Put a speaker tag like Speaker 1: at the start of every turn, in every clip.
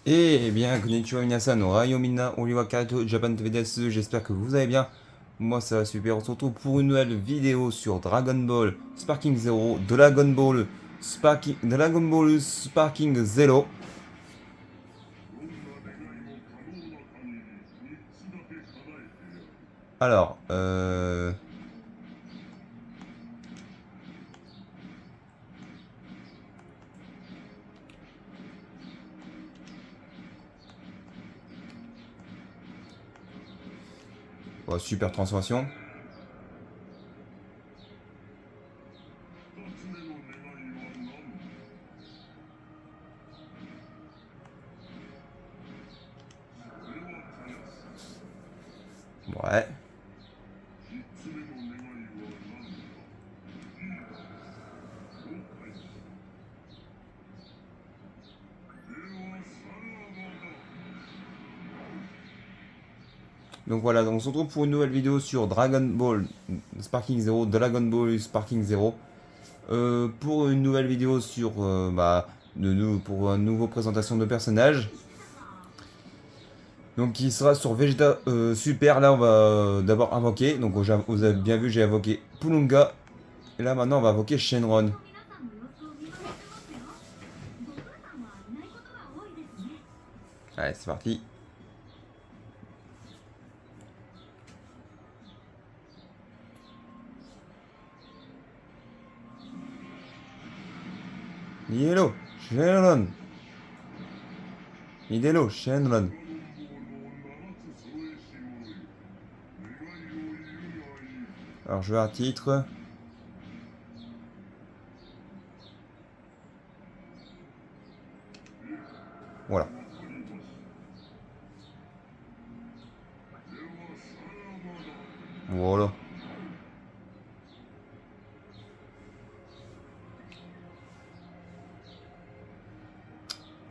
Speaker 1: Eh bien, konnichiwa minasan, ohayo minna, oriwa karato, Japan TV desu, j'espère que vous allez bien. Moi ça va super, on se retrouve pour une nouvelle vidéo sur Dragon Ball Sparking Zero, Dragon Ball Sparking Zero. Alors, super transformation. Ouais. Donc voilà, donc on se retrouve pour une nouvelle vidéo sur Dragon Ball Sparking Zero, Dragon Ball Sparking Zero. Pour une nouvelle vidéo sur, pour une nouvelle présentation de personnages. Donc il sera sur Vegeta Super. Là on va d'abord invoquer. Donc vous avez bien vu, j'ai invoqué Pulunga. Et là maintenant on va invoquer Shenron. Allez, c'est parti. Hello, Shenron. Hello, Shenron. Alors je veux un titre. Voilà. Voilà.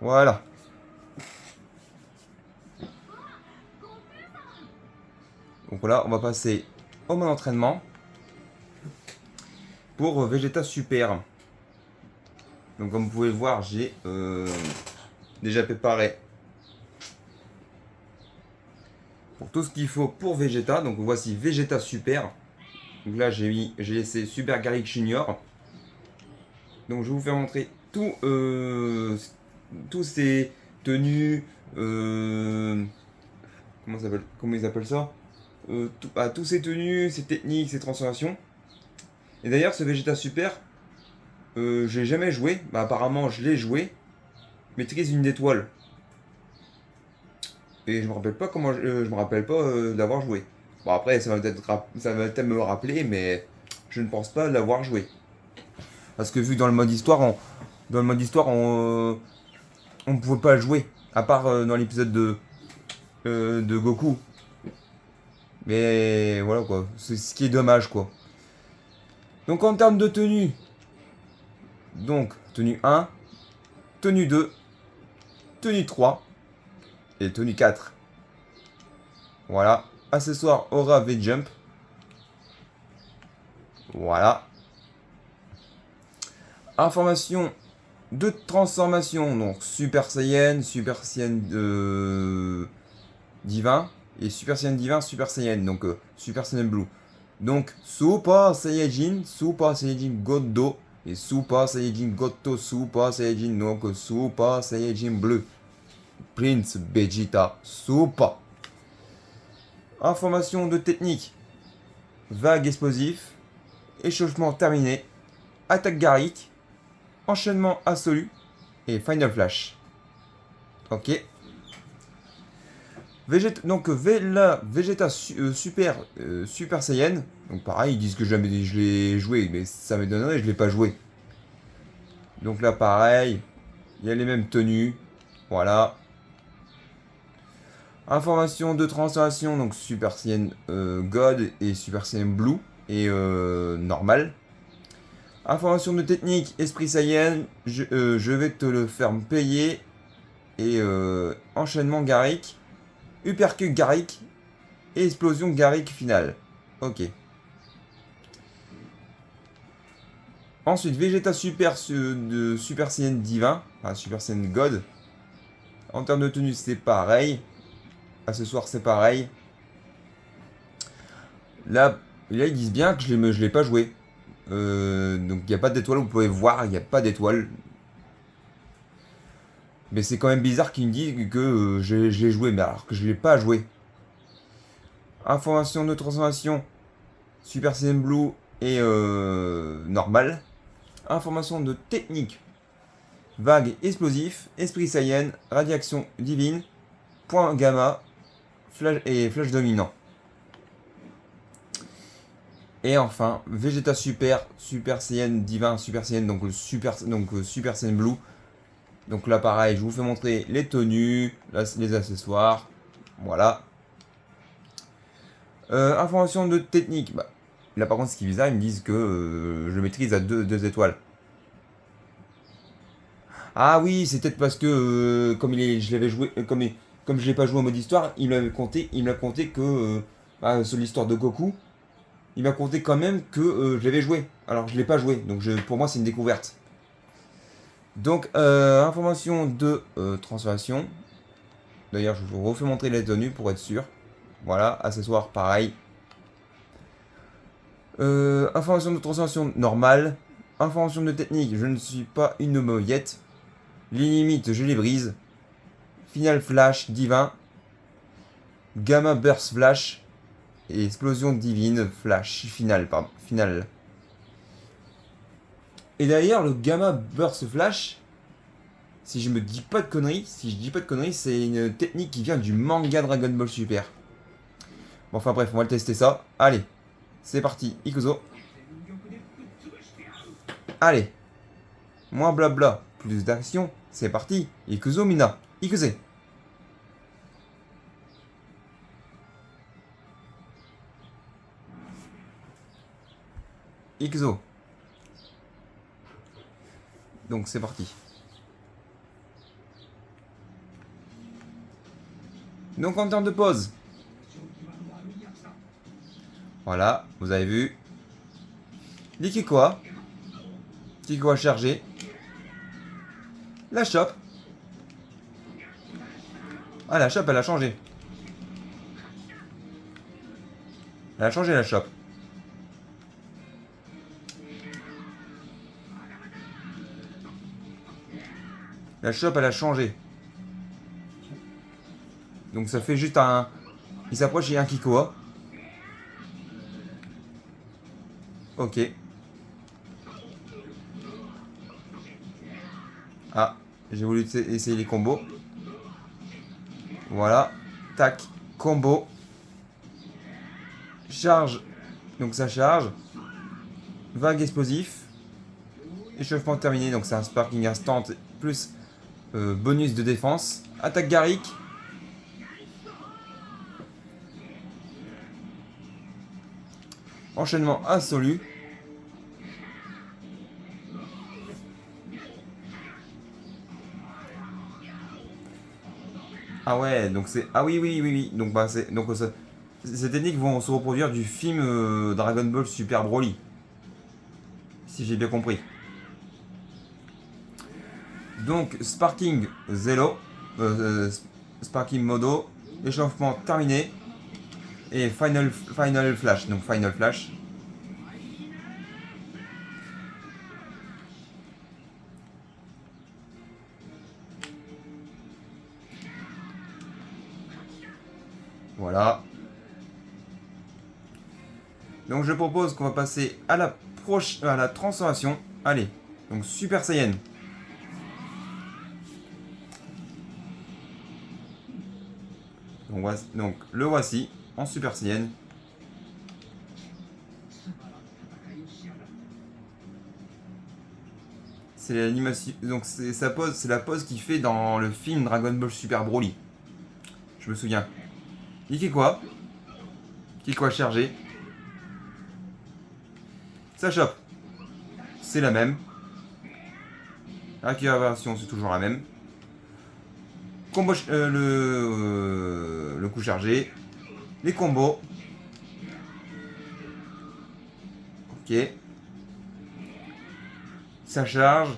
Speaker 1: Voilà. Donc voilà, on va passer au mode entraînement pour Vegeta Super. Donc comme vous pouvez le voir, j'ai déjà préparé pour tout ce qu'il faut pour Vegeta. Donc voici Vegeta Super. Donc là j'ai laissé Super Garlic Junior. Donc je vais vous faire montrer tous ces tenues. Comment ils appellent ça, tous ces tenues, ces techniques, ces transformations. Et d'ailleurs ce Vegeta Super, je l'ai jamais joué. Bah, apparemment je l'ai joué. Maîtrise une étoile. Et je me rappelle pas je me rappelle pas d'avoir joué. Bon après ça va peut-être me rappeler, mais je ne pense pas l'avoir joué. Parce que vu dans le mode histoire, on pouvait pas le jouer. À part dans l'épisode de Goku. Mais voilà quoi. C'est ce qui est dommage quoi. Donc en termes de tenue. Donc tenue 1, tenue 2, tenue 3 et tenue 4. Voilà. Accessoire Aura V-Jump. Voilà. Information de transformation. Donc Super Saiyan, Super Saiyan divin. Et Super Saiyan divin, Super Saiyan. Donc Super Saiyan Blue. Donc Super Saiyajin Godo. Et Super Saiyajin Goto, Super Saiyajin. Donc Super Saiyajin Bleu. Prince Vegeta Super. Information de technique. Vague explosif. Échauffement terminé. Attaque Garrick. Enchaînement absolu. Et Final Flash. Ok. Vegeta Super, Super Saiyan. Donc pareil, ils disent que jamais je l'ai joué, mais ça m'étonnerait, je l'ai pas joué. Donc là pareil, il y a les mêmes tenues. Voilà. Information de transformation, donc Super Saiyan God et Super Saiyan Blue et normal. Information de technique, Esprit Saiyan, je vais te le faire payer. Et enchaînement Garrick, Uppercut Garrick et explosion Garrick finale. Ok. Ensuite, Vegeta Super de Super Saiyan Divin, enfin Super Saiyan God. En termes de tenue, c'est pareil. Accessoires, c'est pareil. Là, ils disent bien que je l'ai pas joué. Donc il n'y a pas d'étoile, vous pouvez voir, il n'y a pas d'étoile. Mais c'est quand même bizarre qu'ils me disent que je l'ai joué, mais alors que je l'ai pas joué. Information de transformation, Super Saiyan Blue et normal. Information de technique, vague explosif, esprit Saiyan, radiation divine, point gamma, flash et flash dominant. Et enfin, Vegeta Super, Super Saiyan Divin, Super Saiyan, donc Super Saiyan Blue. Donc là pareil, je vous fais montrer les tenues, les accessoires. Voilà. Information de technique. Bah, là par contre ce qui est bizarre, ils me disent que je maîtrise à 2 étoiles. Ah oui, c'est peut-être parce que comme je l'avais joué, comme je l'ai pas joué en mode histoire, il m'a compté que sur l'histoire de Goku, il m'a compté quand même que je l'avais joué. Alors je l'ai pas joué, donc pour moi c'est une découverte. Donc information de transformation. D'ailleurs je vous refais montrer les tenues pour être sûr. Voilà, accessoires pareil. Information de transformation normale. Information de technique, je ne suis pas une moyette. Les limites, je les brise. Final flash divin. Gamma burst flash. Et explosion divine flash. Final. Et d'ailleurs, le gamma burst flash, si je dis pas de conneries, c'est une technique qui vient du manga Dragon Ball Super. Bon, enfin bref, on va le tester ça. Allez, c'est parti, Ikuzo. Allez, moins blabla, plus d'action, c'est parti. Ikuzo Mina, Ikuze. Ikuzo. Donc c'est parti. Donc en termes de pause. Voilà, vous avez vu. L'Ikikoa. Kikoa chargé. La chope. Ah, la chope, elle a changé. Elle a changé la chope. La chope, elle a changé. Donc ça fait juste un... Il s'approche, il y a un Kikoa. Ok. Ah, j'ai voulu essayer les combos. Voilà. Tac. Combo. Charge. Donc ça charge. Vague explosif. Échauffement terminé. Donc c'est un sparking instant plus bonus de défense. Attaque Garrick. Enchaînement absolu. Ah ouais, donc c'est... Ah oui, oui, oui, oui. Donc, bah, c'est... Donc, ces techniques vont se reproduire du film Dragon Ball Super Broly. Si j'ai bien compris. Donc, Sparking Zelo. Sparking Modo. Échauffement terminé. Et Final Flash. Donc, Final Flash. Voilà. Donc je propose qu'on va passer à la transformation. Allez, donc Super Saiyan. Donc le voici en Super Saiyan. C'est l'animation. Donc c'est sa pose, c'est la pose qu'il fait dans le film Dragon Ball Super Broly. Je me souviens. Ikekwa. Ikekwa chargé. Sa chope. C'est la même. La version c'est toujours la même. Combo, le coup chargé. Les combos. Ok. Ça charge.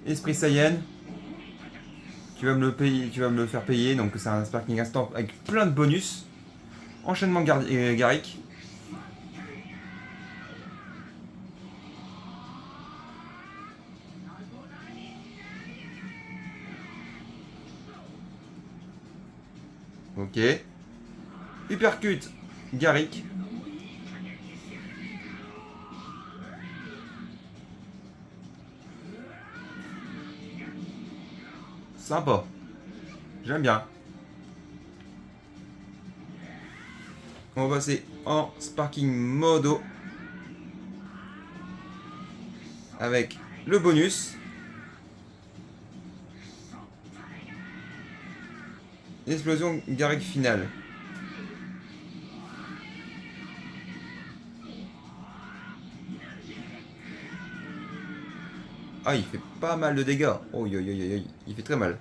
Speaker 1: Esprit Saiyan. Tu vas me le payer, tu vas me le faire payer. Donc c'est un sparking instant avec plein de bonus. Enchaînement Garrick. Ok. Hypercut Garrick. Sympa. J'aime bien. On va passer en Sparking Modo. Avec le bonus. Explosion Garrick finale. Ah, il fait pas mal de dégâts. Oh, il fait très mal.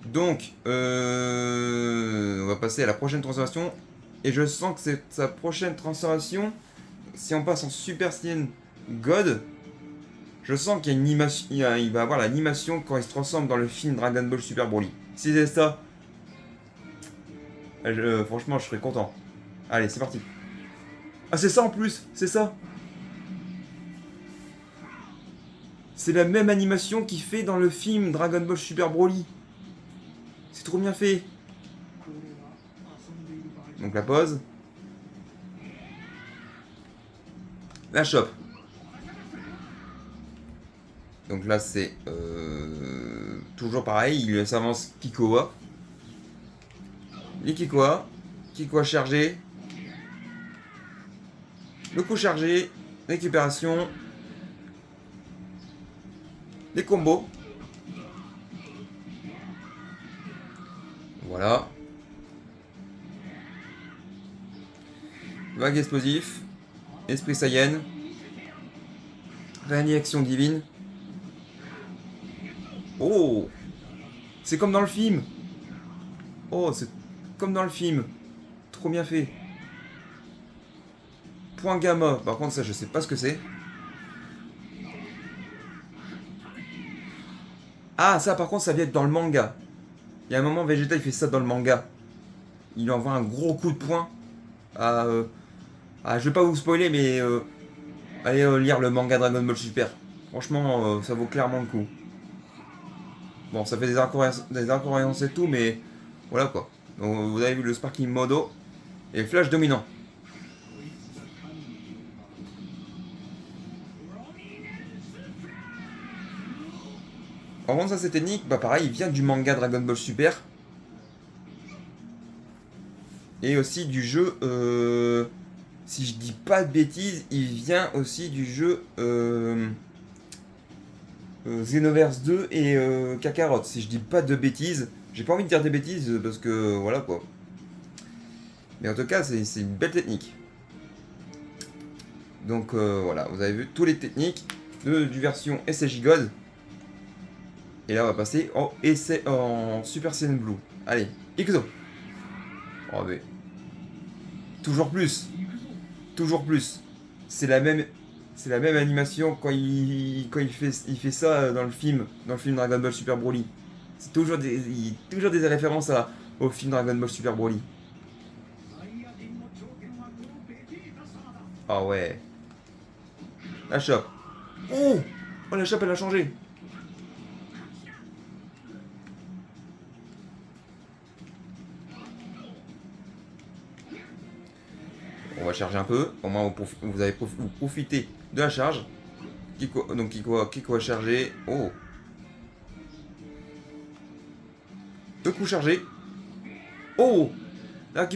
Speaker 1: Donc, on va passer à la prochaine transformation. Et je sens que c'est sa prochaine transformation. Si on passe en Super Saiyan God, je sens qu'il y a une animation, il va avoir l'animation quand il se transforme dans le film Dragon Ball Super Broly. Si c'est ça, franchement, je serais content. Allez, c'est parti. Ah, c'est ça en plus, c'est ça. C'est la même animation qu'il fait dans le film Dragon Ball Super Broly. C'est trop bien fait. Donc la pause. La chope. Donc là c'est toujours pareil, il s'avance Kikoa. Les Kikoa. Kikoa chargé. Le coup chargé. Récupération. Les combos. Voilà. Vague explosif. Esprit Saiyan. Réaction divine. Oh, c'est comme dans le film. Oh, c'est comme dans le film. Trop bien fait. Point gamma. Par contre, ça, je sais pas ce que c'est. Ah, ça, par contre, ça vient être dans le manga. Il y a un moment, Vegeta, il fait ça dans le manga. Il lui envoie un gros coup de poing. Je vais pas vous spoiler, mais allez lire le manga Dragon Ball Super. Franchement, ça vaut clairement le coup. Bon, ça fait des incohérences et tout, mais voilà quoi. Donc, vous avez vu le Sparking Modo et le Flash dominant. Par contre, ça c'est technique, bah pareil, il vient du manga Dragon Ball Super. Et aussi du jeu, si je dis pas de bêtises, il vient aussi du jeu Xenoverse 2 et Kakarot. Si je dis pas de bêtises, j'ai pas envie de dire des bêtises parce que voilà quoi. Mais en tout cas, c'est une belle technique. Donc voilà, vous avez vu toutes les techniques du version SSJ God. Et là, on va passer en Super Saiyan Blue. Allez, Ixo. Oh, mais... Toujours plus. Toujours plus. C'est la même animation quand il fait ça dans le film Dragon Ball Super Broly. C'est toujours des références au film Dragon Ball Super Broly. Ah ouais. La chope. Oh, la chope elle a changé. On va charger un peu. Au moins vous profitez de la charge. Kiko a chargé. Oh. Deux coups chargés. Oh. La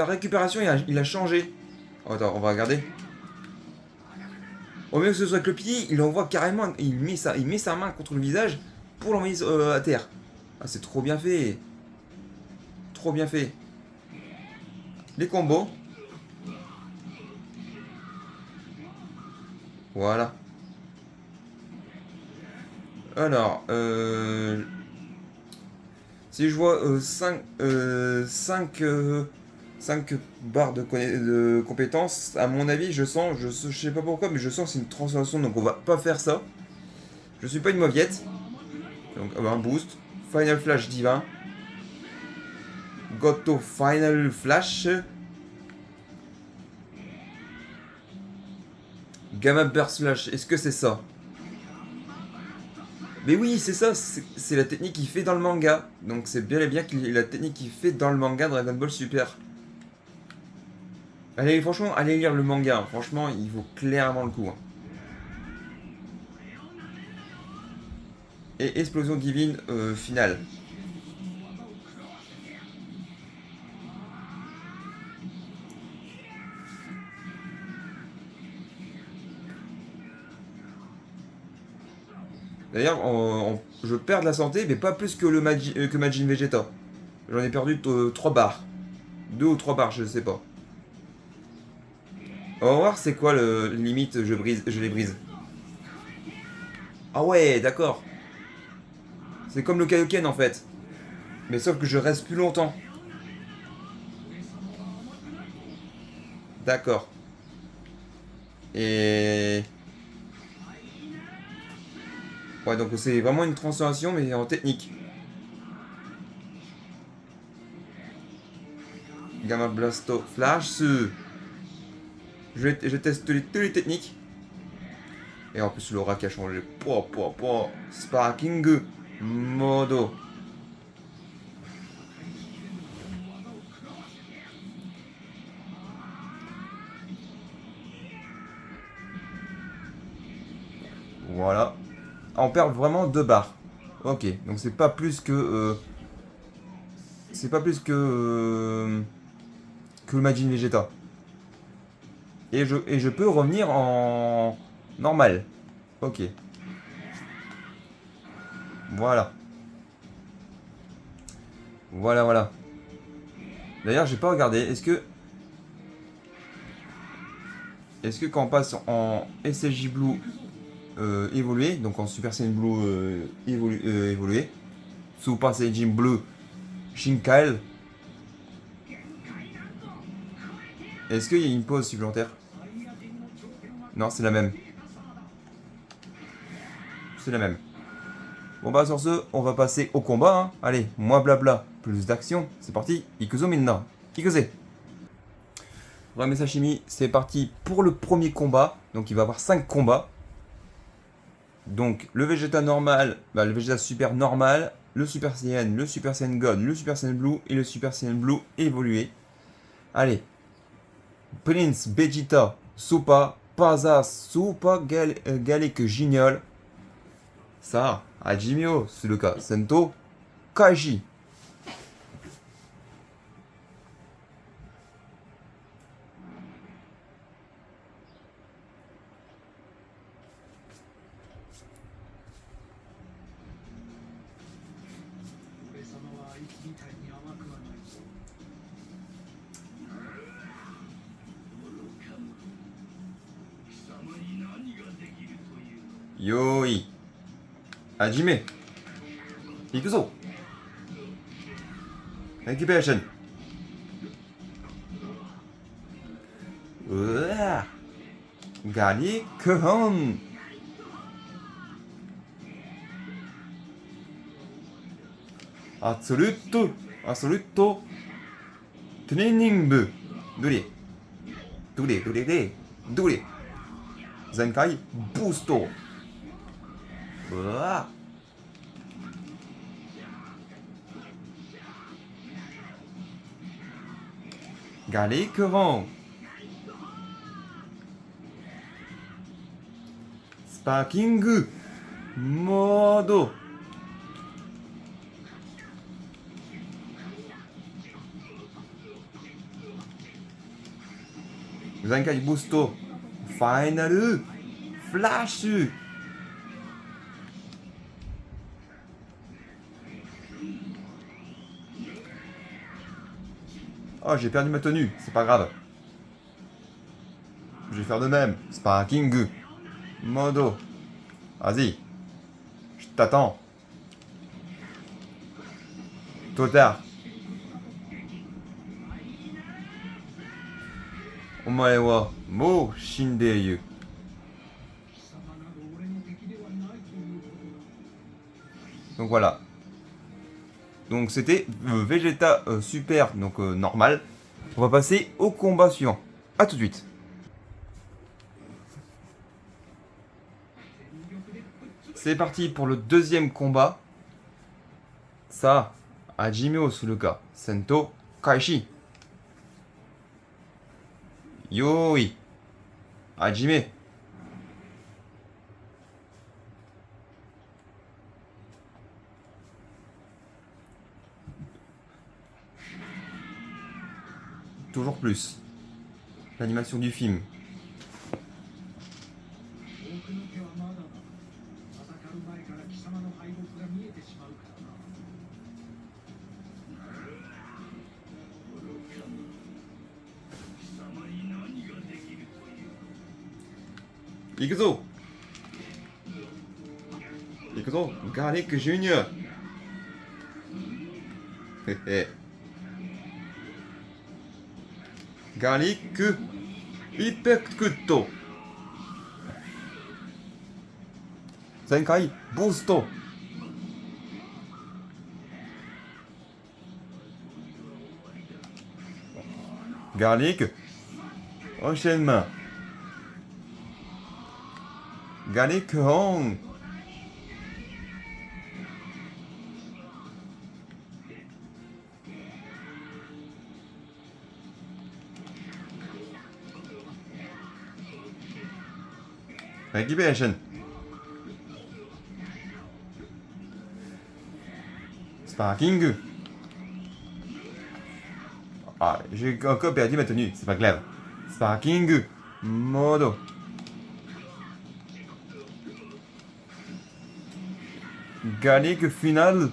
Speaker 1: récupération il a changé. Oh, attends, on va regarder. Au mieux que ce soit que le pied, il envoie carrément. Il met sa main contre le visage pour l'envoyer à terre. Ah, c'est trop bien fait. Trop bien fait. Les combos. Voilà. Alors, si je vois 5 barres de compétences, à mon avis, je sais pas pourquoi, mais je sens que c'est une transformation, donc on va pas faire ça. Je suis pas une mauviette. Donc un boost. Final Flash divin. Goto Final Flash. Gamma Burst Flash, est-ce que c'est ça? Mais oui, c'est ça, c'est la technique qu'il fait dans le manga. Donc c'est bien et bien la technique qu'il fait dans le manga Dragon Ball Super. Allez, franchement, allez lire le manga. Franchement, il vaut clairement le coup. Hein. Et explosion divine finale. D'ailleurs, je perds de la santé, mais pas plus que que Majin Vegeta. J'en ai perdu 3 barres. 2 ou 3 barres, je sais pas. On va voir c'est quoi le limite je les brise. Ah ouais, d'accord. C'est comme le Kaioken en fait. Mais sauf que je reste plus longtemps. D'accord. Et... Ouais, donc c'est vraiment une transformation, mais en technique. Gamma Blasto Flash. Je teste toutes les techniques. Et en plus, l'aura qui a changé. Sparking Modo. Voilà. On perd vraiment 2 barres. Ok, donc c'est pas plus que... c'est pas plus que le Majin Vegeta. Et je peux revenir en normal. Ok. Voilà. Voilà, voilà. D'ailleurs, j'ai pas regardé. Est-ce que quand on passe en SSJ Blue évolué, donc en Super Saiyan Blue évolué, Super Saiyan Blue Shinkael, est-ce qu'il y a une pause supplémentaire? Non, c'est la même. C'est la même. Bon bah sur ce, on va passer au combat. Hein. Allez, moins blabla, plus d'action. C'est parti. Ikuzo minna. Ikuze. Rame Sashimi, c'est parti pour le premier combat. Donc il va y avoir 5 combats. Donc le Vegeta normal, le Vegeta super normal, le Super Saiyan, le Super Saiyan God, le Super Saiyan Blue et le Super Saiyan Blue évolué. Allez. Prince Vegeta Super Paza Super Galek Gignol. Ça, Hajimio, c'est le cas. Sento, Kaiji. Yoi. Hajime. Ikuzo. Activation. Gali Kuhon. Absoluto. Training Bu. Dure. Zenkai Boosto. Gali Kuhon. Sparking Modo. Zenkai Boosto. Final Flash. Oh, j'ai perdu ma tenue, c'est pas grave. Je vais faire de même. Sparking Modo. Vas-y. Je t'attends. Trop tard. Omae wa mou shindeiru. Donc voilà. Donc c'était Vegeta Super, donc normal. On va passer au combat suivant. A tout de suite. C'est parti pour le deuxième combat. Ça, Hajime Osuruka, Sento Kaishi. Yoi, Hajime. Toujours plus. L'animation du film. Ikuzo, Ikuzo, Garlic Junior. Garlic Hypercuto. Zenkai Boost. Garlic enchaînement. Garlic Hong. Récupération. Sparking. Ah, j'ai encore perdu ma tenue, c'est pas grave. Sparking. Modo. Garlic final.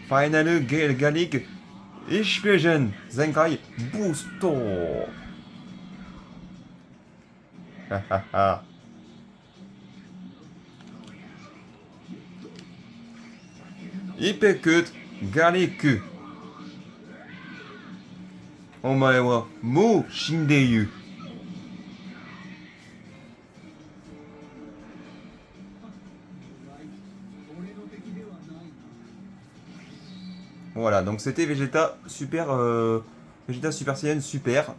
Speaker 1: Final Garlic Explosion. Zenkai Boosto. Hahaha. Hypercut Garlic. Omae wa mou shindeyu. Voilà, donc c'était Vegeta Super Vegeta Super Saiyan Super.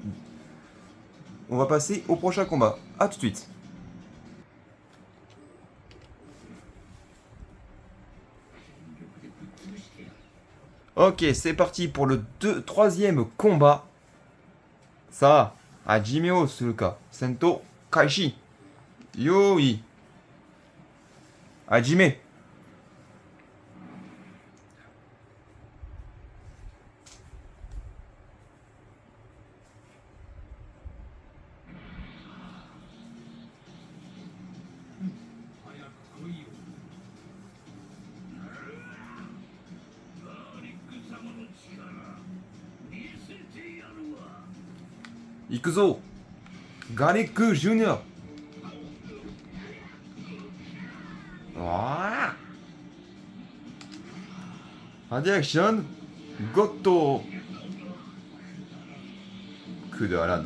Speaker 1: On va passer au prochain combat. A tout de suite. Ok, c'est parti pour le troisième combat. Ça, Hajime Osuruka, Sento Kaishi. Yoi. Hajime. Ikuzo, Garlic Junior. Ah. Radiation, Goto. Coup de Alan.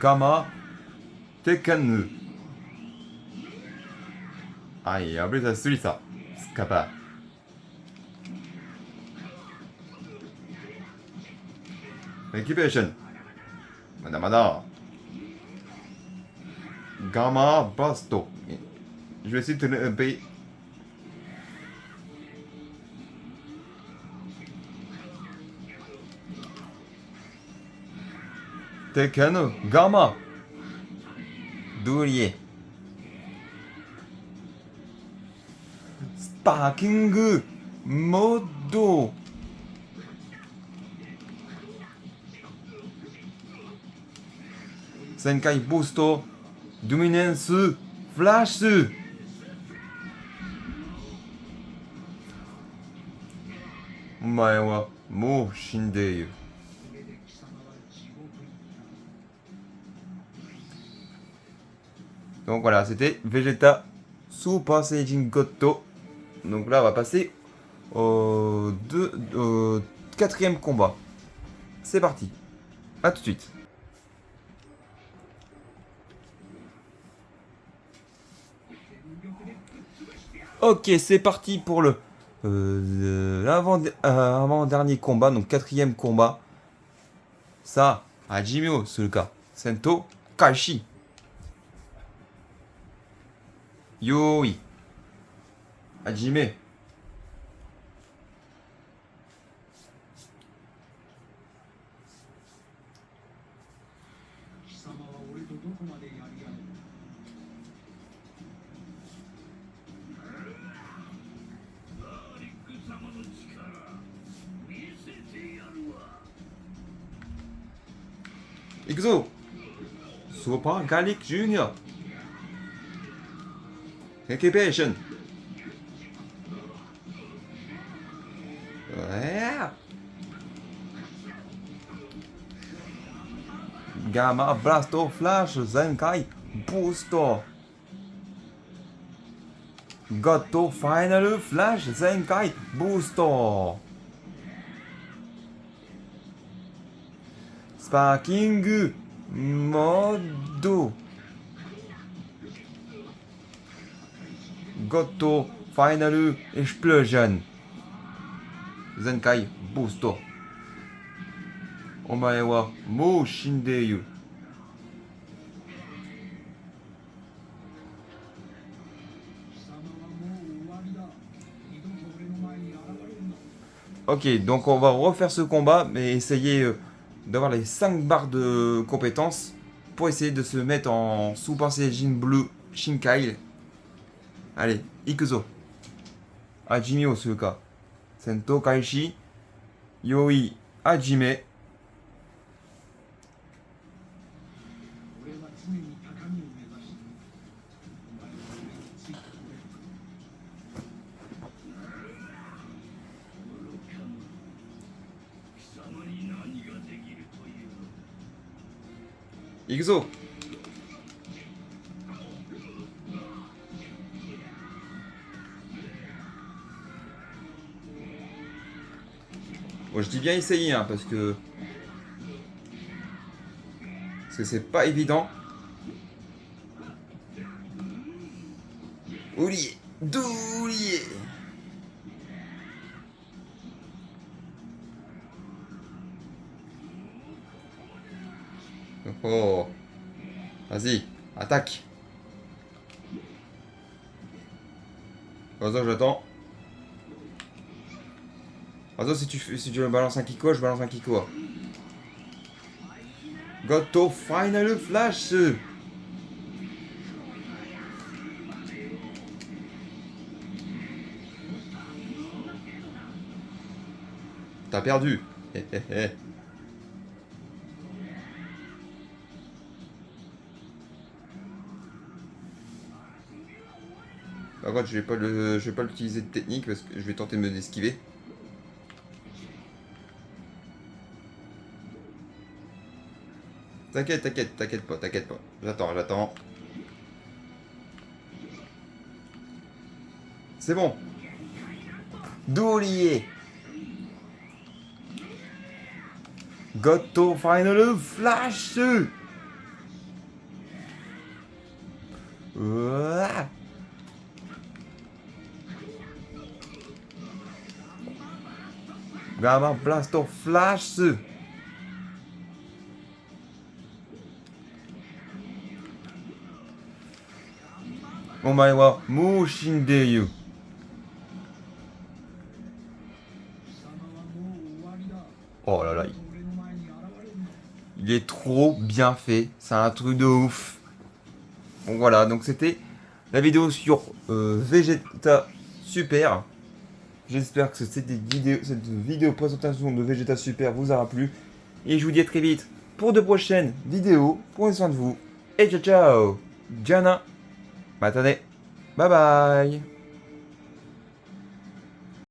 Speaker 1: Gamma, Tekken. Ai, habis ça suit ça. Scapa. Récupération. Madame. Gamma Basto. Je vais essayer de tenir un pays. Tekken Gamma. Doulier. Sparking Modo. Zenkai Boosto. Dominance Flash. Omae wa mou shindeyu. Donc voilà, c'était Vegeta Super Saiyan Goto. Donc là, on va passer au quatrième combat. C'est parti. A tout de suite. Ok, c'est parti pour l'avant-dernier combat, donc 4e combat. Ça, Hajime o Suruka. Sento Kaishi. Yoi. Hajime. Ikuzo. Super Garlic Junior. Occupation. Yeah. Gamma Blasto Flash Zenkai Booster. Goto Final Flash Zenkai Booster. Sparking Mode. Goto Final Explosion. Zenkai Booster. Omae wa mou shindeyu. Ok, donc on va refaire ce combat, mais essayer d'avoir les 5 barres de compétences pour essayer de se mettre en Super Saiyajin Blue Shinkai. Allez, Ikuzo. Hajime o Suruka. Sento Kaishi. Yoi Hajime. Ikuzo. Bon, je dis bien essayer, hein, parce que c'est pas évident. Oulié, doulié. Oh, vas-y, attaque. Ozo, j'attends. Ozo, si tu me balances un Kiko, je balance un Kiko. Goto Final Flash. T'as perdu. Par contre, je vais pas l'utiliser de technique parce que je vais tenter de me d'esquiver. T'inquiète pas. J'attends. C'est bon. Doulier. Goto Final Flash. Gamma Blasto Flash. Omae wa mou shindeyu. Oh là là. Il est trop bien fait. C'est un truc de ouf. Donc voilà, donc c'était la vidéo sur Vegeta Super. J'espère que cette vidéo présentation de Vegeta Super vous aura plu. Et je vous dis à très vite pour de prochaines vidéos. Prenez soin de vous. Et ciao ciao. Jana. Matane. Bye bye.